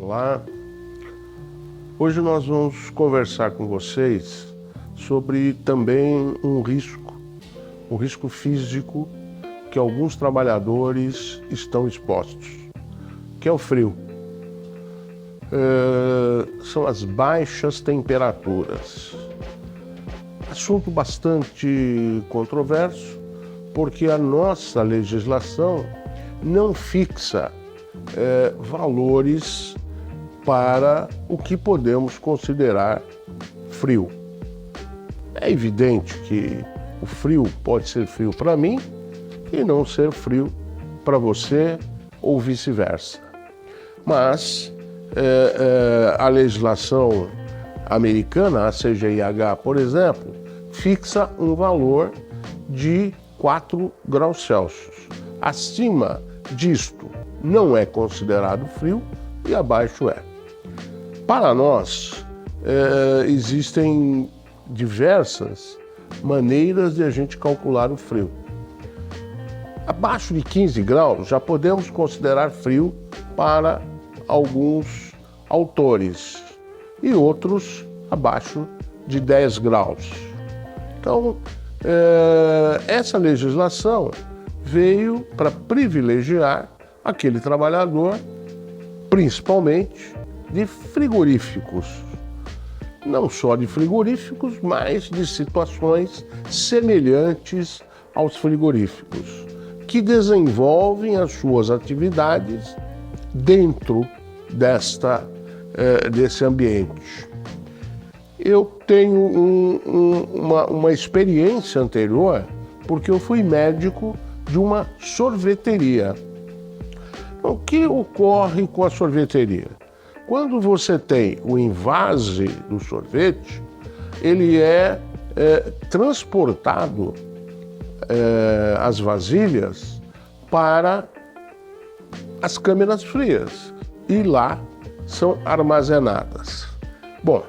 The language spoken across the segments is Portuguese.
Olá, hoje nós vamos conversar com vocês sobre também um risco físico que alguns trabalhadores estão expostos, que é o frio. São as baixas temperaturas. Assunto bastante controverso, porque a nossa legislação não fixa valores para o que podemos considerar frio. É evidente que o frio pode ser frio para mim e não ser frio para você ou vice-versa. Mas a legislação americana, a CGIH, por exemplo, fixa um valor de 4 graus Celsius. Acima disto não é considerado frio e abaixo é. Para nós, existem diversas maneiras de a gente calcular o frio. Abaixo de 15 graus já podemos considerar frio para alguns autores e outros abaixo de 10 graus. Então, essa legislação veio para privilegiar aquele trabalhador, principalmente de frigoríficos. Não só de frigoríficos, mas de situações semelhantes aos frigoríficos, que desenvolvem as suas atividades dentro desse ambiente. Eu tenho uma experiência anterior, porque eu fui médico de uma sorveteria. O que ocorre com a sorveteria? Quando você tem o envase do sorvete, ele é transportado, as vasilhas, para as câmeras frias e lá são armazenadas. Bom,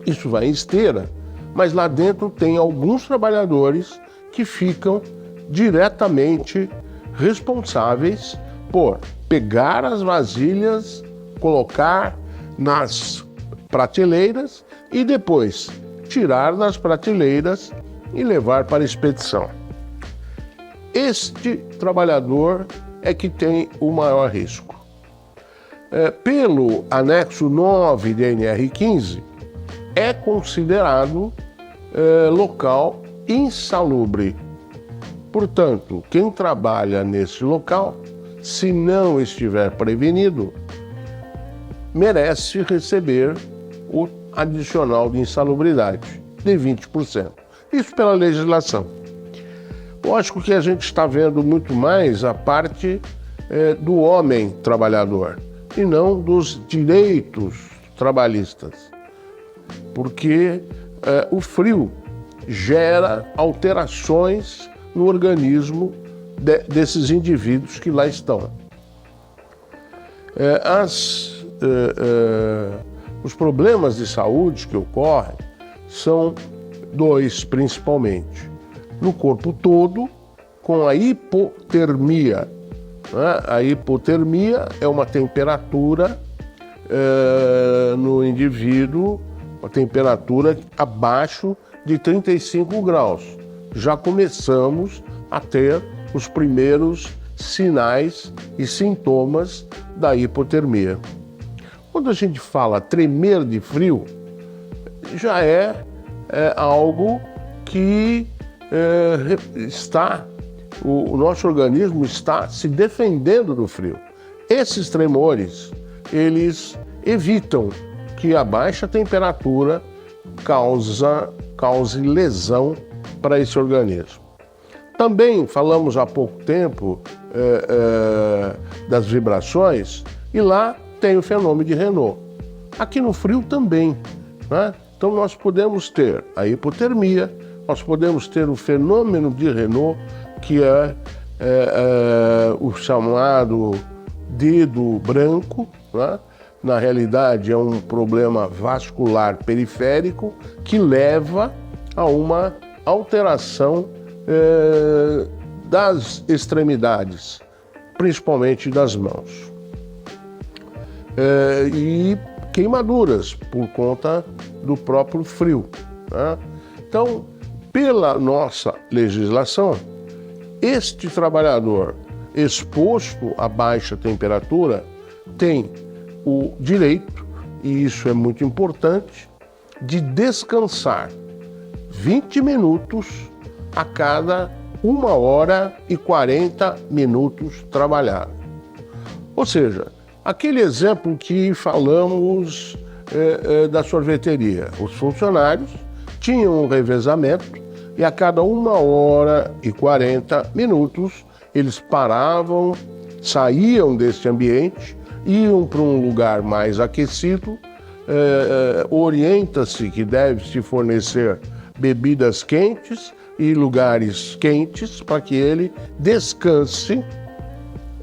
isso vai em esteira, mas lá dentro tem alguns trabalhadores que ficam diretamente responsáveis por pegar as vasilhas, colocar nas prateleiras e depois tirar das prateleiras e levar para a expedição. Este trabalhador é que tem o maior risco. Pelo anexo 9 da NR15, é considerado local insalubre. Portanto, quem trabalha nesse local, se não estiver prevenido, merece receber o adicional de insalubridade de 20%. Isso pela legislação. Lógico que a gente está vendo muito mais a parte do homem trabalhador e não dos direitos trabalhistas, porque o frio gera alterações no organismo desses indivíduos que lá estão. Os problemas de saúde que ocorrem são dois, principalmente. No corpo todo, com a hipotermia. A hipotermia é uma temperatura no indivíduo, uma temperatura abaixo de 35 graus. Já começamos a ter os primeiros sinais e sintomas da hipotermia. Quando a gente fala tremer de frio, já é algo que o nosso organismo está se defendendo do frio. Esses tremores, eles evitam que a baixa temperatura cause lesão para esse organismo. Também falamos há pouco tempo das vibrações e lá tem o fenômeno de Renault. Aqui no frio também, né? Então nós podemos ter a hipotermia, nós podemos ter o fenômeno de Renault, que é o chamado dedo branco, né? Na realidade é um problema vascular periférico que leva a uma alteração das extremidades, principalmente das mãos. e queimaduras por conta do próprio frio, né? Então, pela nossa legislação, este trabalhador exposto a baixa temperatura tem o direito, e isso é muito importante, de descansar 20 minutos a cada 1h40 trabalhados. Ou seja, aquele exemplo que falamos da sorveteria. Os funcionários tinham um revezamento e a cada 1h40 eles paravam, saíam desse ambiente, iam para um lugar mais aquecido, orienta-se que deve-se fornecer bebidas quentes e lugares quentes para que ele descanse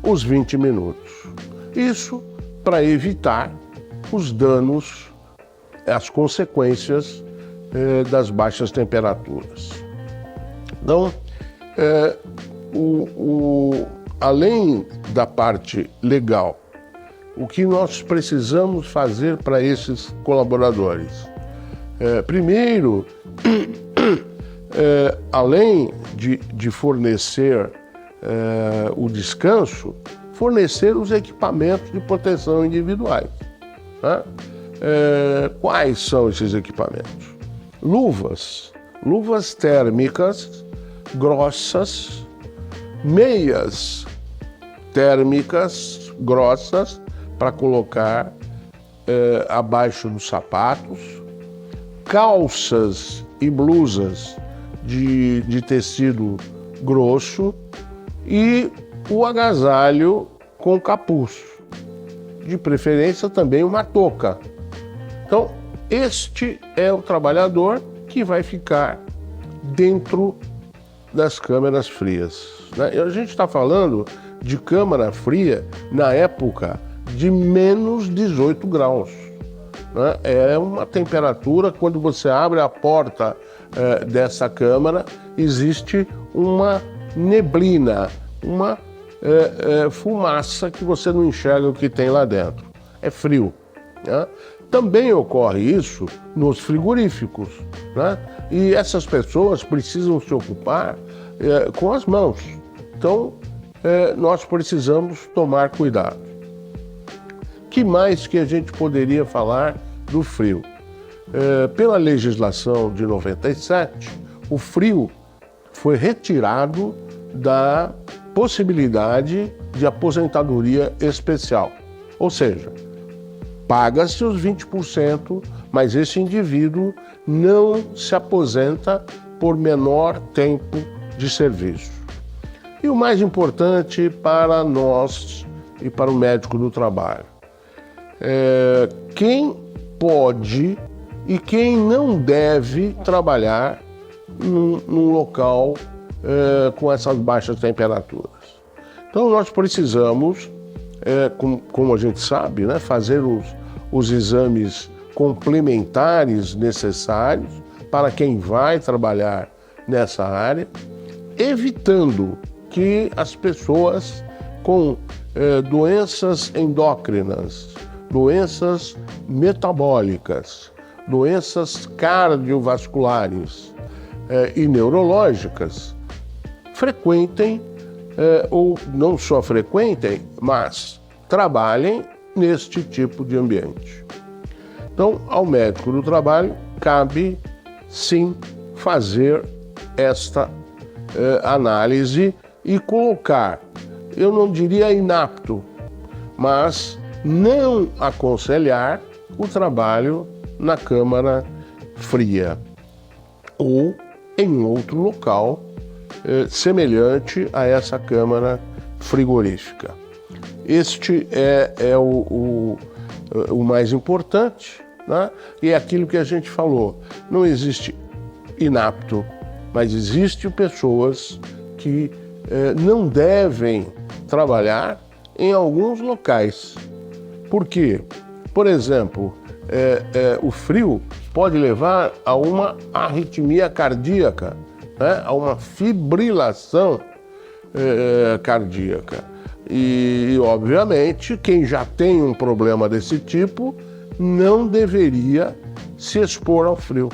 os 20 minutos. Isso para evitar os danos, as consequências das baixas temperaturas. Então, além da parte legal, o que nós precisamos fazer para esses colaboradores? Primeiro, além de fornecer o descanso, fornecer os equipamentos de proteção individuais, né? Quais são esses equipamentos? Luvas térmicas grossas, meias térmicas grossas para colocar abaixo dos sapatos, calças e blusas de tecido grosso e o agasalho com capuz, de preferência também uma touca. Então, este é o trabalhador que vai ficar dentro das câmaras frias, né? A gente está falando de câmara fria na época de menos 18 graus. Né? É uma temperatura, quando você abre a porta dessa câmara, existe uma neblina, uma fumaça que você não enxerga o que tem lá dentro. É frio, né? Também ocorre isso nos frigoríficos, né? E essas pessoas precisam se ocupar com as mãos. Então, nós precisamos tomar cuidado. Que mais que a gente poderia falar do frio? Pela legislação de 97, o frio foi retirado da possibilidade de aposentadoria especial. Ou seja, paga-se os 20%, mas esse indivíduo não se aposenta por menor tempo de serviço. E o mais importante para nós e para o médico do trabalho, quem pode e quem não deve trabalhar num local com essas baixas temperaturas. Então nós precisamos, como a gente sabe, né, fazer os exames complementares necessários para quem vai trabalhar nessa área, evitando que as pessoas com doenças endócrinas, doenças metabólicas, doenças cardiovasculares e neurológicas frequentem, ou não só frequentem, mas trabalhem neste tipo de ambiente. Então, ao médico do trabalho, cabe sim fazer esta análise e colocar, eu não diria inapto, mas não aconselhar o trabalho na câmara fria ou em outro local semelhante a essa câmara frigorífica. Este é o mais importante, né? E é aquilo que a gente falou, não existe inapto, mas existem pessoas que não devem trabalhar em alguns locais. Por quê? Por exemplo, o frio pode levar a uma arritmia cardíaca, né? A uma fibrilação cardíaca. obviamente, quem já tem um problema desse tipo não deveria se expor ao frio.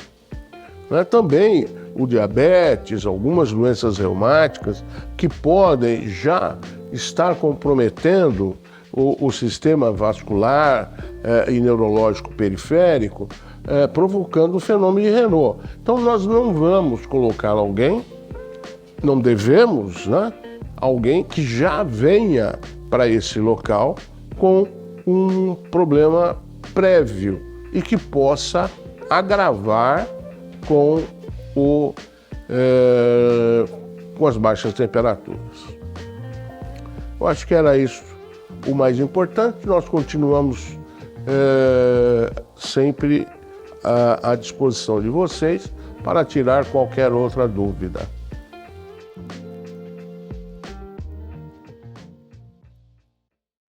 Também o diabetes, algumas doenças reumáticas que podem já estar comprometendo o sistema vascular e neurológico periférico, provocando o fenômeno de Raynaud. Então nós não vamos colocar alguém, não devemos, alguém que já venha para esse local com um problema prévio e que possa agravar com as baixas temperaturas. Eu acho que era isso o mais importante. Nós continuamos sempre à disposição de vocês para tirar qualquer outra dúvida.